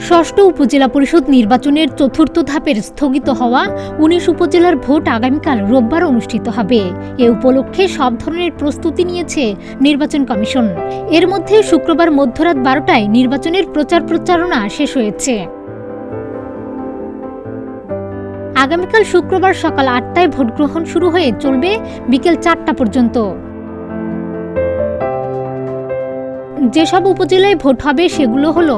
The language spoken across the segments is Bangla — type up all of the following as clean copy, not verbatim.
ষষ্ঠ উপজেলা পরিষদ নির্বাচনের চতুর্থ ধাপের স্থগিত হওয়া ১৯ উপজেলার ভোট আগামীকাল রোববার অনুষ্ঠিত হবে। এ উপলক্ষে সব ধরনের প্রস্তুতি নিয়েছে নির্বাচন কমিশন। এর মধ্যে শুক্রবার মধ্যরাত ১২টায় নির্বাচনের প্রচারণা শেষ হয়েছে। আগামীকাল শুক্রবার সকাল ৮টায় ভোট গ্রহণ শুরু হয়ে চলবে বিকেল ৪টা পর্যন্ত। যেসব উপজেলায় ভোট হবে সেগুলো হলো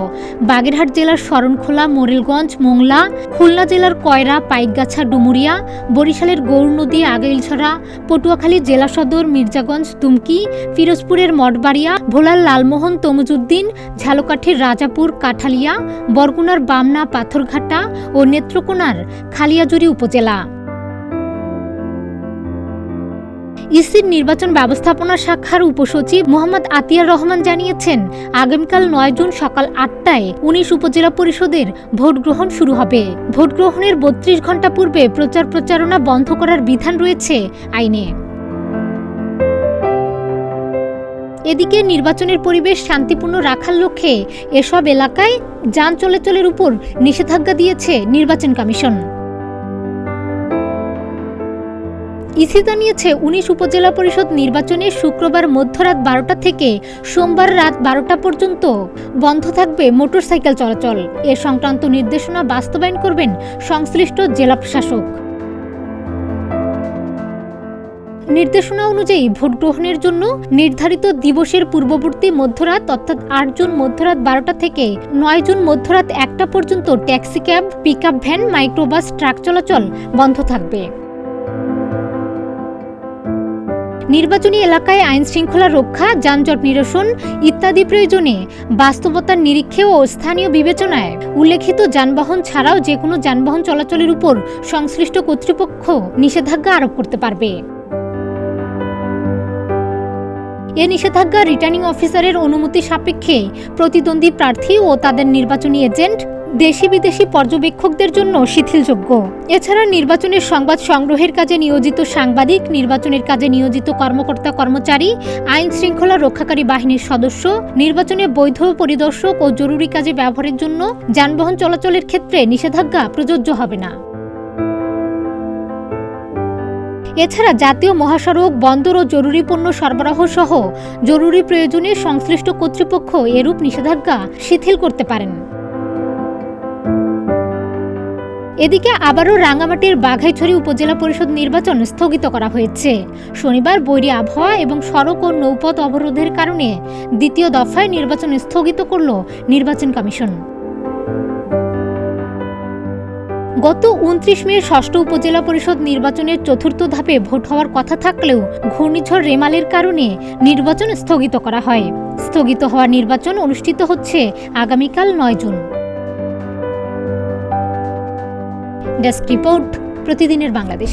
বাগেরহাট জেলার শরণখোলা, মোরেলগঞ্জ, মোংলা, খুলনা জেলার কয়রা, পাইকগাছা, ডুমুরিয়া, বরিশালের গৌরনদী, আগাইলছড়া, পটুয়াখালী জেলা সদর, মির্জাগঞ্জ, দুমকি, পিরোজপুরের মঠবাড়িয়া, ভোলার লালমোহন, তমুজুদ্দিন, ঝালকাঠির রাজাপুর, কাঠালিয়া, বরগুনার বামনা, পাথরঘাটা ও নেত্রকোনার খালিয়াজুরি উপজেলা। ইসির নির্বাচন ব্যবস্থাপনা শাখার উপসচিব মোহাম্মদ আতিয়ার রহমান জানিয়েছেন, আগামীকাল ৯ জুন সকাল ৮টায় ১৯ উপজেলা পরিষদের ভোট গ্রহণ শুরু হবে। ভোট গ্রহণের ৩২ ঘণ্টা পূর্বে প্রচারণা বন্ধ করার বিধান রয়েছে আইনে। এদিকে নির্বাচনের পরিবেশ শান্তিপূর্ণ রাখার লক্ষ্যে এসব এলাকায় যান চলাচলের উপর নিষেধাজ্ঞা দিয়েছে নির্বাচন কমিশন। ইসি জানিয়েছে, ১৯ উপজেলা পরিষদ নির্বাচনে শুক্রবার মধ্যরাত ১২টা থেকে সোমবার রাত ১২টা পর্যন্ত বন্ধ থাকবে মোটরসাইকেল চলাচল। এ সংক্রান্ত নির্দেশনা বাস্তবায়ন করবেন সংশ্লিষ্ট জেলা প্রশাসক। নির্দেশনা অনুযায়ী ভোট গ্রহণের জন্য নির্ধারিত দিবসের পূর্ববর্তী মধ্যরাত অর্থাৎ ৮ জুন মধ্যরাত ১২টা থেকে ৯ জুন মধ্যরাত ১টা পর্যন্ত taxi cab, pickup van, microbus, truck চলাচল বন্ধ থাকবে। নির্বাচনী এলাকায় আইন শৃঙ্খলা রক্ষা, যানজট নিরসন ইত্যাদি প্রয়োজনে বাস্তবতার নিরীক্ষে ও স্থানীয় বিবেচনায় উল্লেখিত যানবাহন ছাড়াও যে কোনো যানবাহন চলাচলের উপর সংশ্লিষ্ট কর্তৃপক্ষ নিষেধাজ্ঞা আরোপ করতে পারবে। এ নিষেধাজ্ঞা রিটার্নিং অফিসারের অনুমতি সাপেক্ষে প্রতিদ্বন্দ্বী প্রার্থী ও তাদের নির্বাচনী এজেন্ট, দেশি বিদেশি পর্যবেক্ষকদের জন্য শিথিলযোগ্য। এছাড়া নির্বাচনের সংবাদ সংগ্রহের কাজে নিয়োজিত সাংবাদিক, নির্বাচনের কাজে নিয়োজিত কর্মকর্তা কর্মচারী, আইন শৃঙ্খলা রক্ষাকারী বাহিনীর সদস্য, নির্বাচনে বৈধ পরিদর্শক ও জরুরি কাজে ব্যবহারের জন্য যানবাহন চলাচলের ক্ষেত্রে নিষেধাজ্ঞা প্রযোজ্য হবে না। এছাড়া জাতীয় মহাসড়ক, বন্দর ও জরুরি পণ্য সরবরাহ সহ জরুরি প্রয়োজনে সংশ্লিষ্ট কর্তৃপক্ষ এরূপ নিষেধাজ্ঞা শিথিল করতে পারেন। এদিকে আবারও রাঙ্গামাটির বাঘাইছড়ি উপজেলা পরিষদ নির্বাচন স্থগিত করা হয়েছে। শনিবার বৈরী আবহাওয়া এবং সড়ক ও নৌপথ অবরোধের কারণে দ্বিতীয় দফায় নির্বাচন স্থগিত করল নির্বাচন কমিশন। গত ২৯ মে ষষ্ঠ উপজেলা পরিষদ নির্বাচনের চতুর্থ ধাপে ভোট হওয়ার কথা থাকলেও ঘূর্ণিঝড় রেমালের কারণে নির্বাচন স্থগিত করা হয়। স্থগিত হওয়া নির্বাচন অনুষ্ঠিত হচ্ছে আগামীকাল ৯ জুন। ডেস্ক রিপোর্ট, প্রতিদিনের বাংলাদেশ।